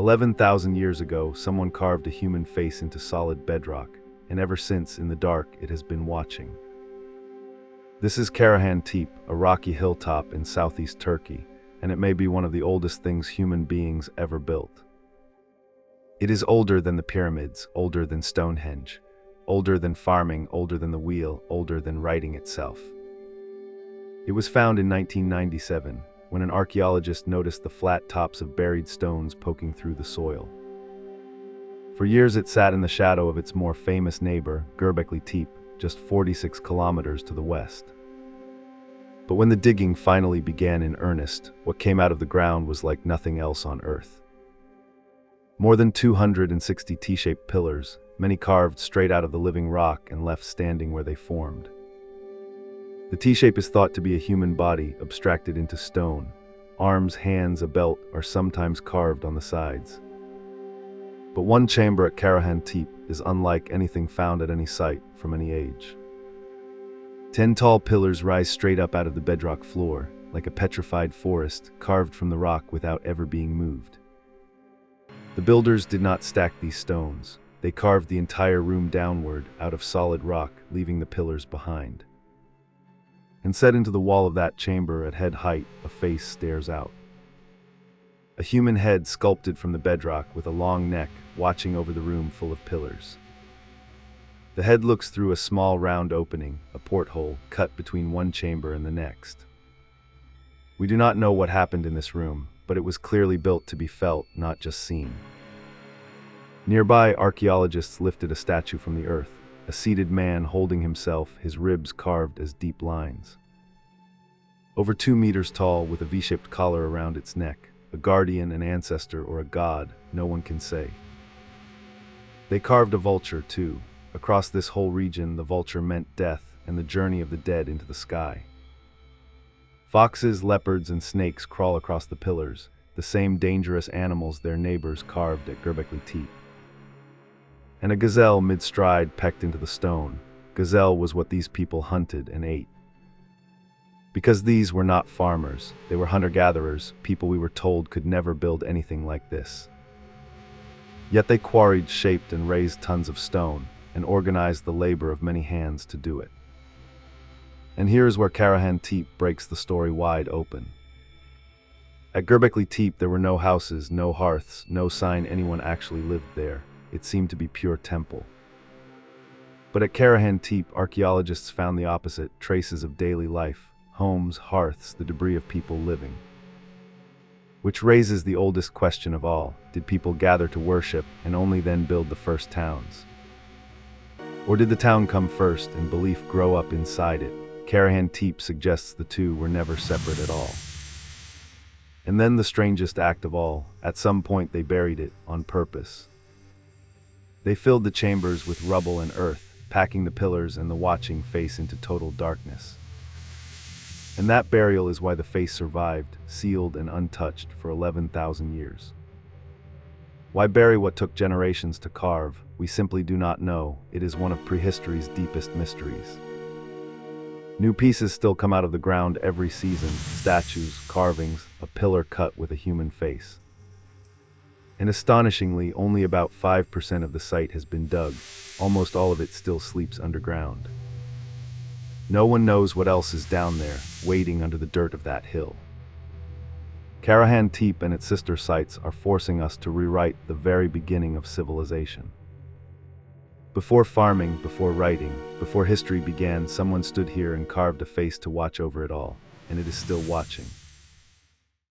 11,000 years ago, someone carved a human face into solid bedrock, and ever since, in the dark, it has been watching. This is Karahan Tepe, a rocky hilltop in southeast Turkey, and it may be one of the oldest things human beings ever built. It is older than the pyramids, older than Stonehenge, older than farming, older than the wheel, older than writing itself. It was found in 1997, when an archaeologist noticed the flat tops of buried stones poking through the soil. For years it sat in the shadow of its more famous neighbor, Göbekli Tepe, just 46 kilometers to the west. But when the digging finally began in earnest, what came out of the ground was like nothing else on Earth. More than 260 T-shaped pillars, many carved straight out of the living rock and left standing where they formed. The T-shape is thought to be a human body abstracted into stone. Arms, hands, a belt are sometimes carved on the sides. But one chamber at Karahan Tepe is unlike anything found at any site from any age. 10 tall pillars rise straight up out of the bedrock floor, like a petrified forest carved from the rock without ever being moved. The builders did not stack these stones. They carved the entire room downward out of solid rock, leaving the pillars behind. And set into the wall of that chamber at head height, a face stares out. A human head sculpted from the bedrock with a long neck, watching over the room full of pillars. The head looks through a small round opening, a porthole, cut between one chamber and the next. We do not know what happened in this room, but it was clearly built to be felt, not just seen. Nearby, archaeologists lifted a statue from the earth, a seated man holding himself, his ribs carved as deep lines. Over 2 meters tall, with a V-shaped collar around its neck, a guardian, an ancestor, or a god, no one can say. They carved a vulture, too. Across this whole region, the vulture meant death and the journey of the dead into the sky. Foxes, leopards, and snakes crawl across the pillars, the same dangerous animals their neighbors carved at Göbekli Tepe. And a gazelle mid-stride pecked into the stone. Gazelle was what these people hunted and ate. Because these were not farmers, they were hunter-gatherers, people we were told could never build anything like this. Yet they quarried, shaped, and raised tons of stone, and organized the labor of many hands to do it. And here is where Karahan Tepe breaks the story wide open. At Göbekli Tepe there were no houses, no hearths, no sign anyone actually lived there. It seemed to be pure temple. But at Karahan Tepe, archaeologists found the opposite, traces of daily life, homes, hearths, the debris of people living. Which raises the oldest question of all: did people gather to worship and only then build the first towns? Or did the town come first and belief grow up inside it? Karahan Tepe suggests the two were never separate at all. And then the strangest act of all, at some point they buried it on purpose. They filled the chambers with rubble and earth, packing the pillars and the watching face into total darkness. And that burial is why the face survived, sealed and untouched for 11,000 years. Why bury what took generations to carve? We simply do not know. It is one of prehistory's deepest mysteries. New pieces still come out of the ground every season: statues, carvings, a pillar cut with a human face. And astonishingly, only about 5% of the site has been dug. Almost all of it still sleeps underground. No one knows what else is down there, waiting under the dirt of that hill. Karahan Tepe and its sister sites are forcing us to rewrite the very beginning of civilization. Before farming, before writing, before history began, someone stood here and carved a face to watch over it all, and it is still watching.